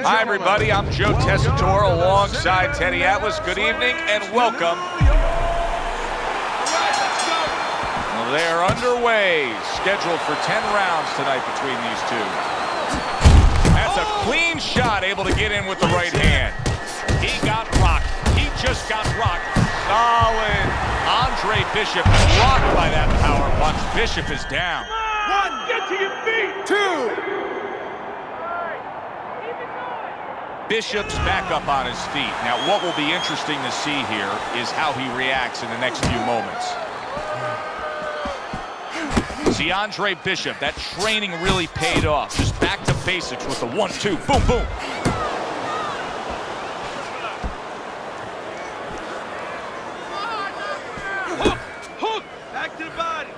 Hi, everybody. I'm Joe Tessitore alongside Teddy Atlas. Good evening and welcome. Well, they are underway, scheduled for 10 rounds tonight between these two. That's a clean shot, able to get in with the right hand. He got rocked. He just got rocked. Solid. Andre Bishop rocked by that power punch. Bishop is down. 1, get to your feet. 2. Bishop's back up on his feet. Now, what will be interesting to see here is how he reacts in the next few moments. See, Andre Bishop, that training really paid off. Just back to basics with the 1-2, boom, boom. Hook, back to the body.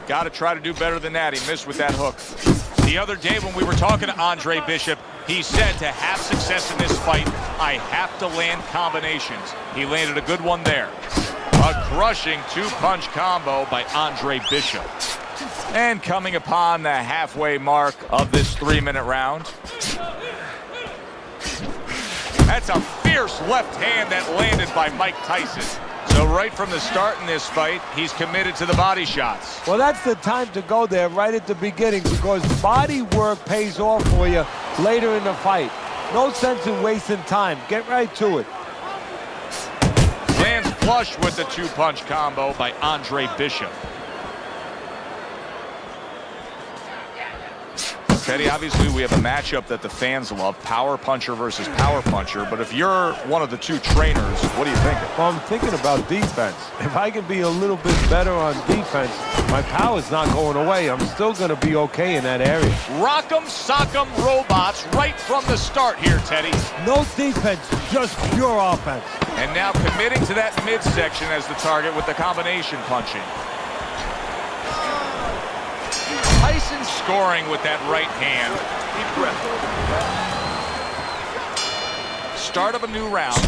Got to try to do better than that. He missed with that hook. The other day when we were talking to Andre Bishop, he said to have success in this fight, I have to land combinations. He landed a good one there. A crushing two-punch combo by Andre Bishop. And coming upon the halfway mark of this 3-minute round. That's a fierce left hand that landed by Mike Tyson. So right from the start in this fight, he's committed to the body shots. Well, that's the time to go there right at the beginning because body work pays off for you later in the fight. No sense in wasting time. Get right to it. Lands flush with the two-punch combo by Andre Bishop. Teddy, obviously we have a matchup that the fans love, power puncher versus power puncher, but if you're one of the two trainers, what are you thinking? Well, I'm thinking about defense. If I can be a little bit better on defense, my power's not going away. I'm still going to be okay in that area. Rock'em sock'em robots right from the start here, Teddy. No defense, just pure offense. And now committing to that midsection as the target with the combination punching. Tyson scoring with that right hand. Deep breath. Start of a new round.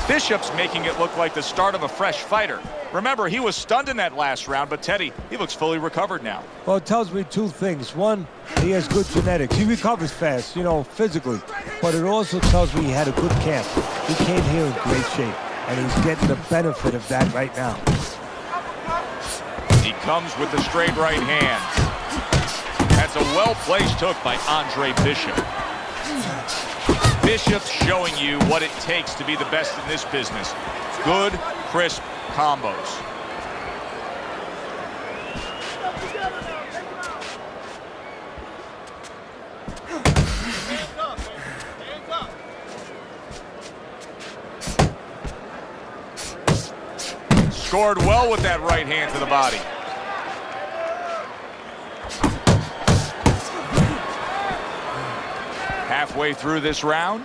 Bishop's making it look like the start of a fresh fighter. Remember, he was stunned in that last round, but Teddy, he looks fully recovered now. Well, it tells me two things. One, he has good genetics. He recovers fast, you know, physically. But it also tells me he had a good camp. He came here in great shape, and he's getting the benefit of that right now. He comes with the straight right hand. That's a well-placed hook by Andre Bishop. Bishop's showing you what it takes to be the best in this business. Good, crisp combos. Scored well with that right hand to the body. Halfway through this round.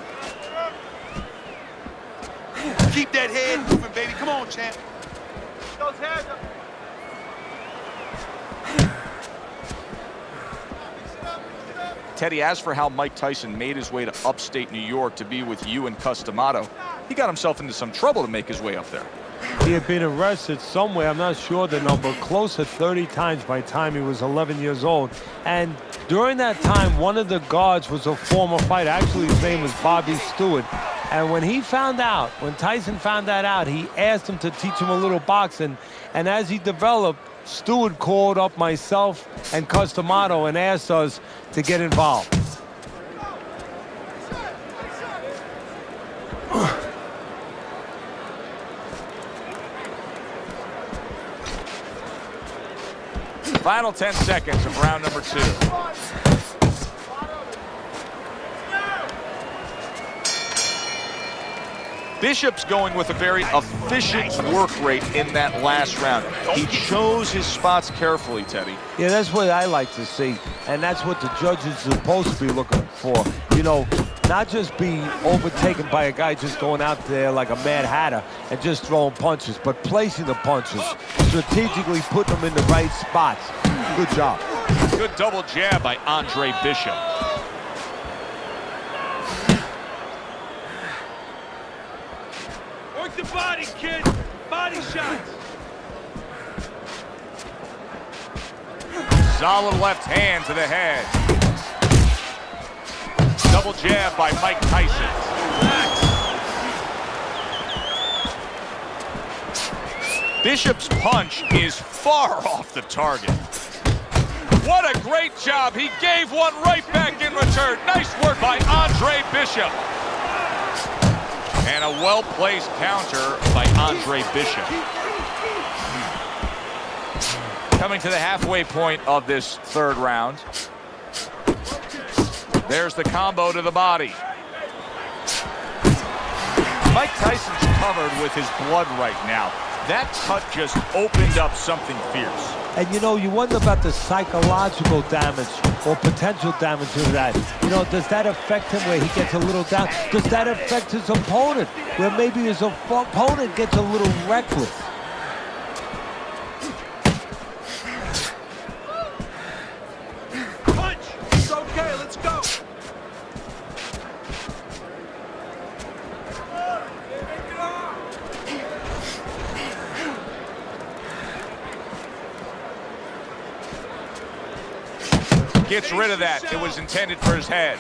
Keep that head moving, baby. Come on, champ. Those hands up. Teddy, as for how Mike Tyson made his way to upstate New York to be with you and Cus D'Amato, he got himself into some trouble to make his way up there. He had been arrested somewhere, I'm not sure the number, close to 30 times by the time he was 11 years old. And during that time, one of the guards was a former fighter. Actually, his name was Bobby Stewart. And when he found out, when Tyson found that out, he asked him to teach him a little boxing. And as he developed, Stewart called up myself and Cus D'Amato and asked us to get involved. Final 10 seconds of round number 2. Bishop's going with a very efficient work rate in that last round. He chose his spots carefully, Teddy. Yeah, that's what I like to see. And that's what the judges are supposed to be looking for. You know, not just be overtaken by a guy just going out there like a Mad Hatter and just throwing punches, but placing the punches, strategically putting them in the right spots. Good job. Good double jab by Andre Bishop. Work the body, kid. Body shots. Solid left hand to the head. Double jab by Mike Tyson. Bishop's punch is far off the target. What a great job. He gave one right back in return. Nice work by Andre Bishop. And a well-placed counter by Andre Bishop. Coming to the halfway point of this third round. There's the combo to the body. Mike Tyson's covered with his blood right now. That cut just opened up something fierce. And you know, you wonder about the psychological damage or potential damage of that. You know, does that affect him where he gets a little down? Does that affect his opponent where maybe his opponent gets a little reckless? Punch! It's okay, let's go! Gets rid of that. It was intended for his head.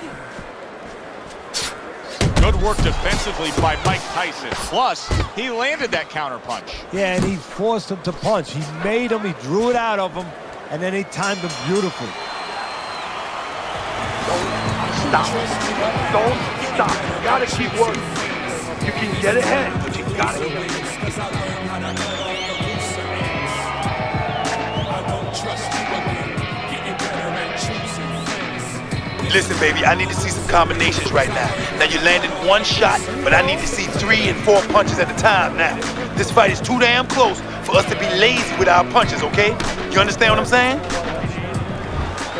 Good work defensively by Mike Tyson. Plus, he landed that counter punch. Yeah, and he forced him to punch. He made him, he drew it out of him, and then he timed him beautifully. Stop. Don't stop. You gotta keep working. You can get ahead, but you gotta keep working. Listen, baby, I need to see some combinations right now. Now, you're landing one shot, but I need to see 3 and 4 punches at a time now. This fight is too damn close for us to be lazy with our punches, okay? You understand what I'm saying?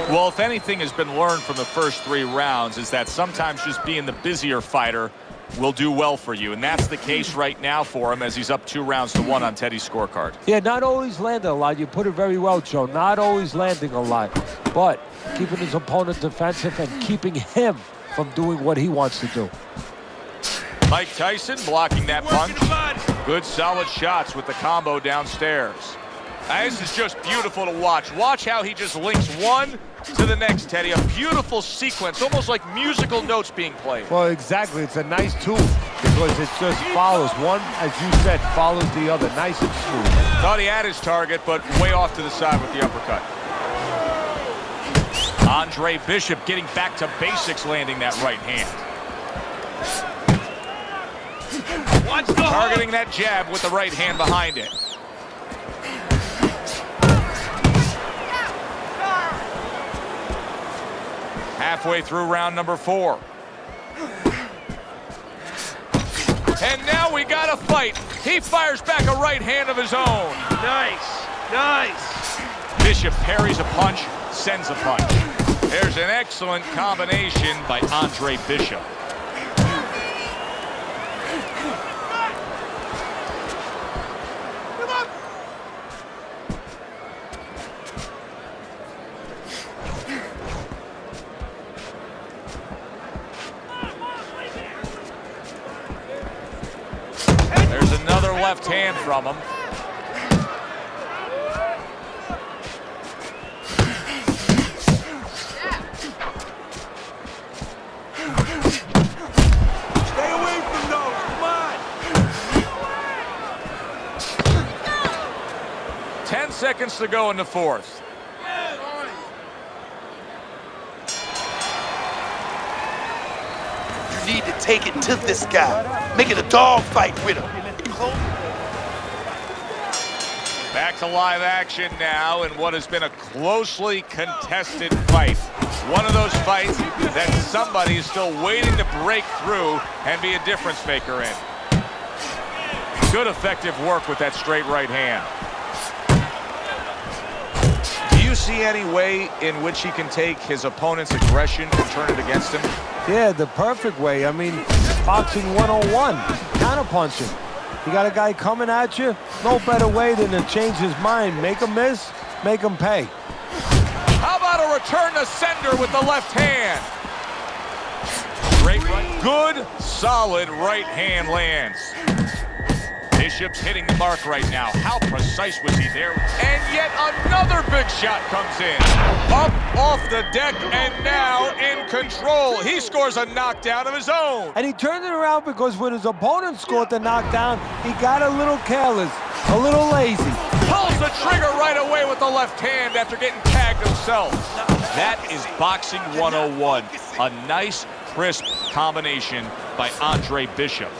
Well, if anything has been learned from the first 3 rounds is that sometimes just being the busier fighter will do well for you. And that's the case right now for him as he's up 2-1 on Teddy's scorecard. Yeah, not always landing a lot. You put it very well, Joe. Not always landing a lot, but keeping his opponent defensive and keeping him from doing what he wants to do. Mike Tyson blocking that punch. Good solid shots with the combo downstairs. This is just beautiful to watch. Watch how he just links one to the next, Teddy. A beautiful sequence, almost like musical notes being played. Well, exactly. It's a nice tool because it just follows. One, as you said, follows the other. Nice and smooth. Thought he had his target, but way off to the side with the uppercut. Andre Bishop getting back to basics, landing that right hand. Targeting that jab with the right hand behind it. Halfway through round number 4. And now we got a fight. He fires back a right hand of his own. Nice, nice. Bishop parries a punch, sends a punch. There's an excellent combination by Andre Bishop. There's another left hand from him. Stay away from those, come on. 10 seconds to go in the 4th. You need to take it to this guy. Make it a dog fight with him. Back to live action now in what has been a closely contested fight. One of those fights that somebody is still waiting to break through and be a difference maker in. Good effective work with that straight right hand. Do you see any way in which he can take his opponent's aggression and turn it against him? Yeah, the perfect way. I mean, boxing 101, counterpunching. You got a guy coming at you, no better way than to change his mind. Make him miss, make him pay. How about a return to sender with the left hand? Great right. Good, solid right hand lands. Bishop's hitting the mark right now. How precise was he there? And yet another big shot comes in. Up off the deck and now in control. He scores a knockdown of his own. And he turned it around because when his opponent scored the knockdown, he got a little careless, a little lazy. Pulls the trigger right away with the left hand after getting tagged himself. That is boxing 101. A nice, crisp combination by Andre Bishop.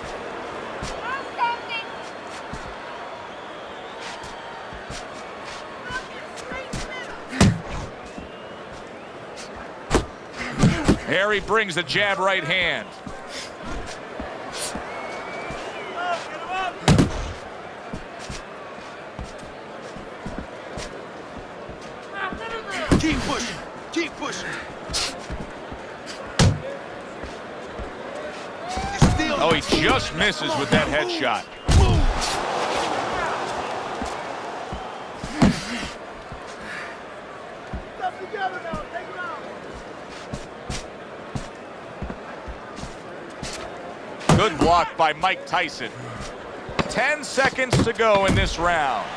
Harry brings the jab right hand. Keep pushing. Keep pushing. Oh, he just misses with that headshot. Good block by Mike Tyson. 10 seconds to go in this round.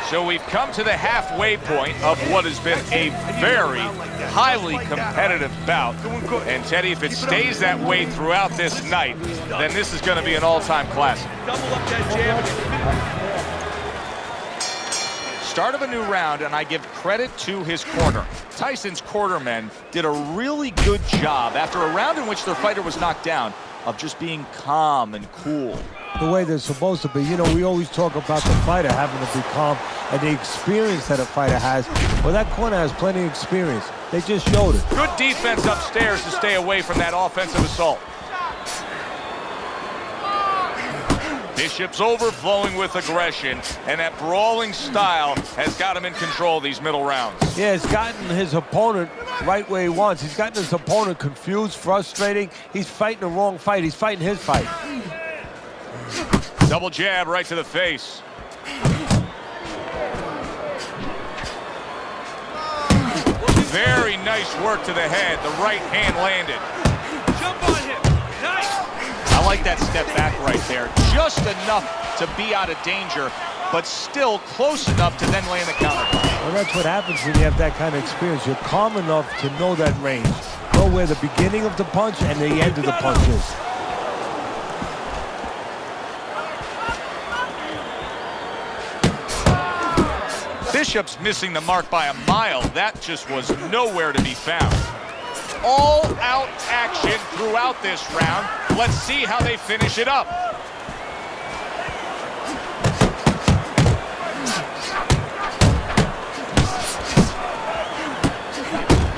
So we've come to the halfway point of what has been a very highly competitive bout. And Teddy, if it stays that way throughout this night, then this is going to be an all-time classic. Start of a new round, and I give credit to his corner. Tyson's cornermen did a really good job after a round in which their fighter was knocked down of just being calm and cool. The way they're supposed to be. You know, we always talk about the fighter having to be calm and the experience that a fighter has. Well, that corner has plenty of experience. They just showed it. Good defense upstairs to stay away from that offensive assault. Bishop's overflowing with aggression, and that brawling style has got him in control these middle rounds. Yeah, it's gotten his opponent right where he wants. He's gotten his opponent confused, frustrating. He's fighting the wrong fight. He's fighting his fight. Double jab right to the face. Very nice work to the head. The right hand landed. Jump on him. Nice. I like that step back right there. Just enough to be out of danger, but still close enough to then land the counter. Well, that's what happens when you have that kind of experience. You're calm enough to know that range. Know where the beginning of the punch and the end of the punch is. Bishop's missing the mark by a mile. That just was nowhere to be found. All-out action throughout this round. Let's see how they finish it up.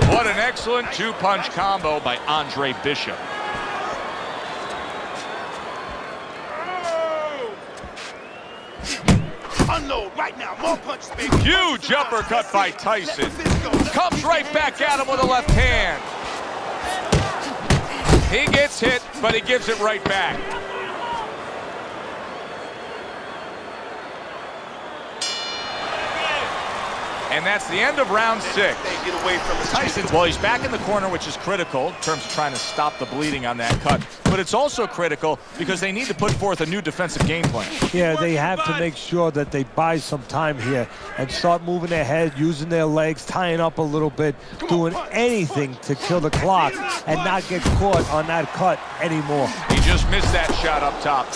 What an excellent two-punch combo by Andre Bishop. Unload right now. More punches, baby. Huge uppercut by Tyson. Comes right back at him with a left hand. He gets hit, but he gives it right back. And that's the end of round 6. Get away from the Tyson, well, he's back in the corner, which is critical in terms of trying to stop the bleeding on that cut. But it's also critical because they need to put forth a new defensive game plan. Yeah, they have to make sure that they buy some time here and start moving their head, using their legs, tying up a little bit, doing anything to kill the clock and not get caught on that cut anymore. He just missed that shot up top.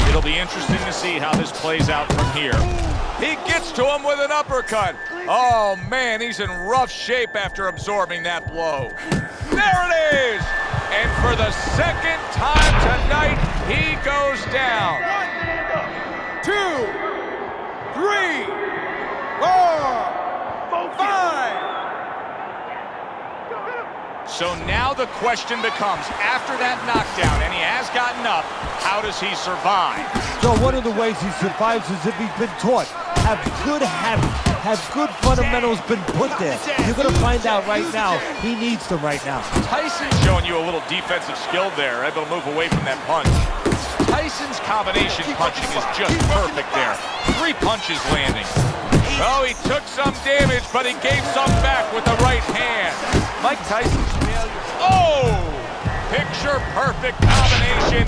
It'll be interesting to see how this plays out from here. He gets to him with an uppercut. Oh, man, he's in rough shape after absorbing that blow. There it is! And for the second time tonight, he goes down. 1, 2, 3, 4, 5. So now the question becomes, after that knockdown, and he has gotten up, how does he survive? So one of the ways he survives is if he's been taught. Have good habits, have good fundamentals been put there. You're going to find out right now, he needs them right now. Tyson's showing you a little defensive skill there, able to move away from that punch. Tyson's combination punching is just perfect there. 3 punches landing. Oh, he took some damage, but he gave some back with the right hand. Mike Tyson's failure. Oh! picture-perfect combination,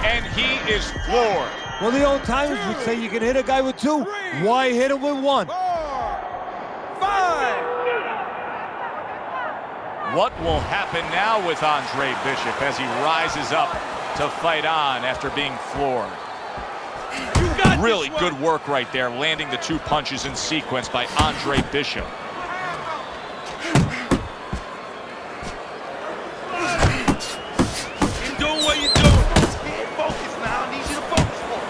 and he is floored. Well, the old timers would say you can hit a guy with two. Why hit him with one? 4, 5. What will happen now with Andre Bishop as he rises up to fight on after being floored? Really good work right there, landing the 2 punches in sequence by Andre Bishop. Keep doing what you're doing. Stay focused now. I need you to focus more.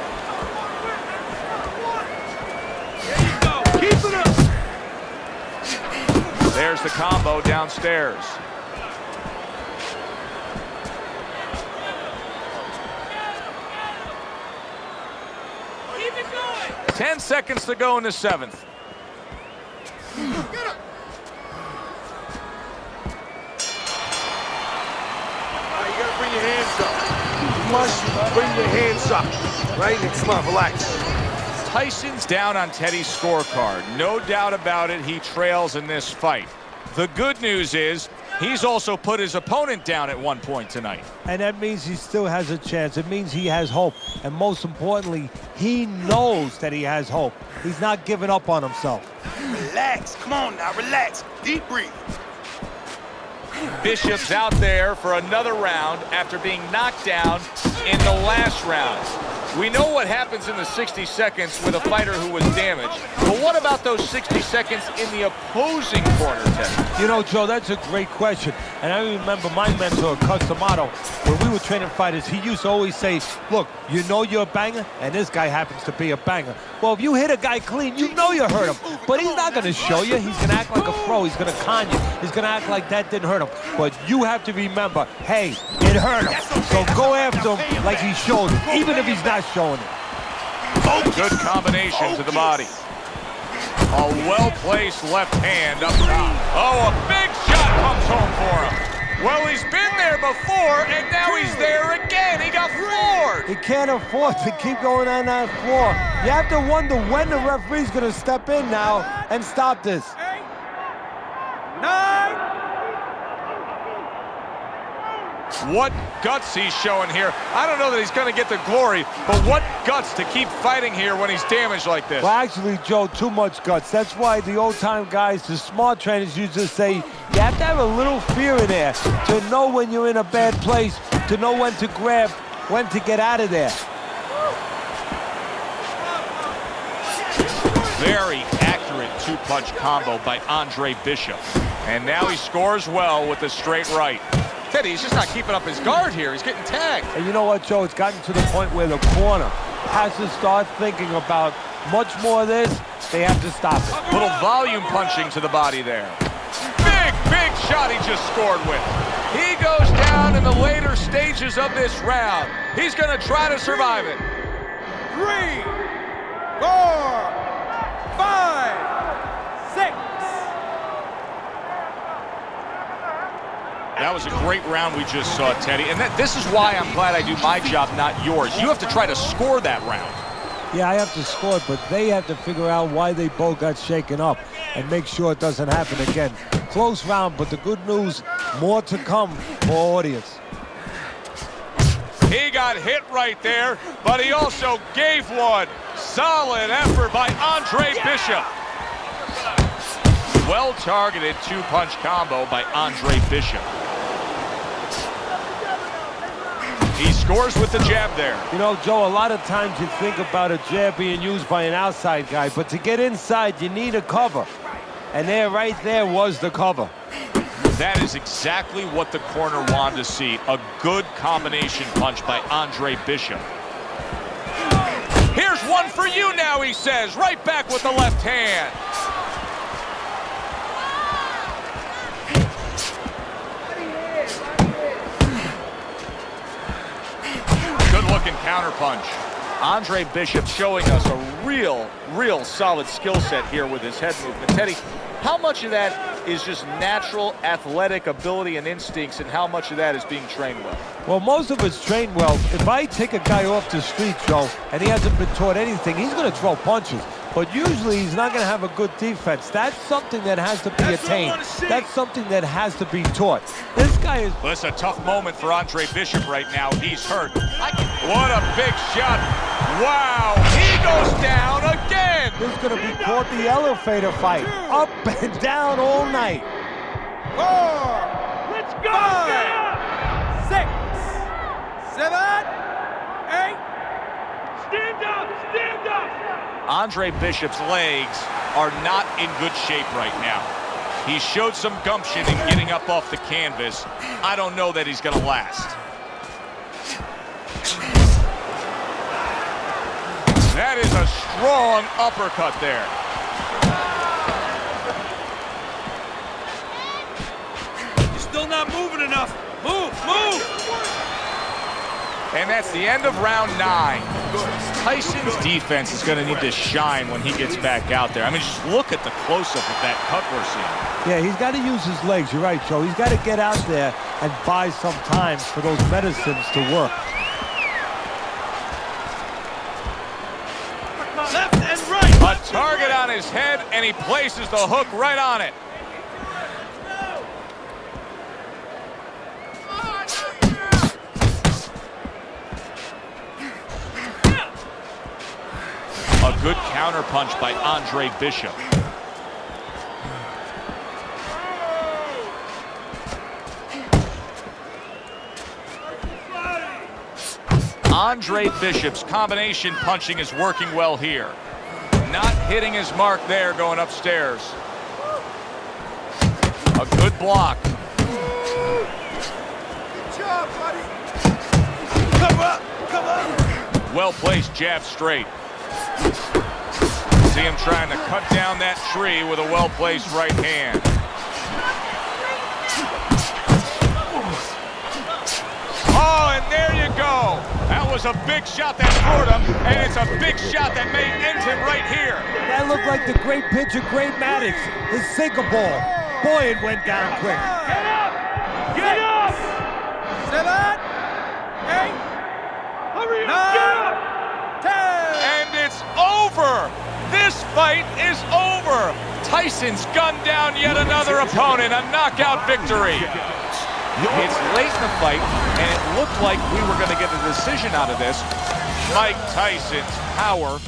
There you go. Keep it up. There's the combo downstairs. Keep it going. 10 seconds to go in the 7th. You gotta bring your hands up. You must bring your hands up. Right? Come on, relax. Tyson's down on Teddy's scorecard. No doubt about it, he trails in this fight. The good news is he's also put his opponent down at one point tonight. And that means he still has a chance. It means he has hope. And most importantly, he knows that he has hope. He's not giving up on himself. Relax. Come on now, relax. Deep breathe. Bishop's out there for another round after being knocked down in the last round. We know what happens in the 60 seconds with a fighter who was damaged. But what about those 60 seconds in the opposing corner, Teddy? You know, Joe, that's a great question. And I remember my mentor, Cus D'Amato, when we were training fighters, he used to always say, look, you know you're a banger, and this guy happens to be a banger. Well, if you hit a guy clean, you know you hurt him. But he's not going to show you. He's going to act like a pro. He's going to con you. He's going to act like that didn't hurt him. But you have to remember, hey, it hurt him. So go after him like he showed it, even if he's not showing it. Good combination to the body. A well-placed left hand up top. Oh, a big shot comes home for him. Well, he's been there before, and now he's there again. He got floored. He can't afford to keep going on that floor. You have to wonder when the referee's going to step in now and stop this. 8, 9. What guts he's showing here. I don't know that he's going to get the glory, but what guts to keep fighting here when he's damaged like this. Well, actually, Joe, too much guts. That's why the old-time guys, the smart trainers used to say, you have to have a little fear in there to know when you're in a bad place, to know when to grab, when to get out of there. Very accurate 2-punch combo by Andre Bishop. And now he scores well with the straight right. Teddy, he's just not keeping up his guard here. He's getting tagged. And you know what, Joe? It's gotten to the point where the corner has to start thinking about much more of this. They have to stop it. Little volume punching to the body there. Big shot he just scored with. He goes down in the later stages of this round. He's going to try to survive it. 3, 4, 5, 6. That was a great round we just saw, Teddy. And this is why I'm glad I do my job, not yours. You have to try to score that round. Yeah, I have to score it, but they have to figure out why they both got shaken up and make sure it doesn't happen again. Close round, but the good news, more to come for audience. He got hit right there, but he also gave one. Solid effort by Andre Bishop. Well-targeted 2-punch combo by Andre Bishop. He scores with the jab there. You know, Joe, a lot of times you think about a jab being used by an outside guy, but to get inside, you need a cover. And there, right there, was the cover. That is exactly what the corner wanted to see. A good combination punch by Andre Bishop. Here's one for you now, he says. Right back with the left hand. Good-looking counterpunch. Andre Bishop showing us a real solid skill set here with his head movement. Teddy, how much of that is just natural athletic ability and instincts, and how much of that is being trained well? Well, most of it's trained well. If I take a guy off the street, Joe, and he hasn't been taught anything, he's going to throw punches. But usually he's not going to have a good defense. That's something that has to be attained. That's something that has to be taught. This guy is... Well, it's a tough moment for Andre Bishop right now. He's hurt. What a big shot. Wow, he goes down again. This is going to be called the elevator fight. Up and down all night. 4, let's go! 5, 6, 7, 8. Stand up! Stand up! Andre Bishop's legs are not in good shape right now. He showed some gumption in getting up off the canvas. I don't know that he's going to last. That is a strong uppercut there. You're still not moving enough. Move, move! And that's the end of round 9. Tyson's defense is going to need to shine when he gets back out there. I mean, just look at the close-up of that cut we're seeing. Yeah, he's got to use his legs. You're right, Joe. He's got to get out there and buy some time for those medicines to work. Left and right! A target on his head, and he places the hook right on it. A good counter punch by Andre Bishop. Andre Bishop's combination punching is working well here. Not hitting his mark there going upstairs. A good block. Good job, buddy. Come up, come up. Well-placed jab straight. See him trying to cut down that tree with a well-placed right hand. Oh, and there you go. That was a big shot that scored him, and it's a big shot that may end him right here. That looked like the great pitcher, Great Maddox, his sinker ball. Boy, it went down quick. Get up! Get up! 7, 8. Hurry up! 9, 10. And it's over. This fight is over. Tyson's gunned down yet another opponent, a knockout victory. It's late in the fight, and it looked like we were going to get a decision out of this. Mike Tyson's power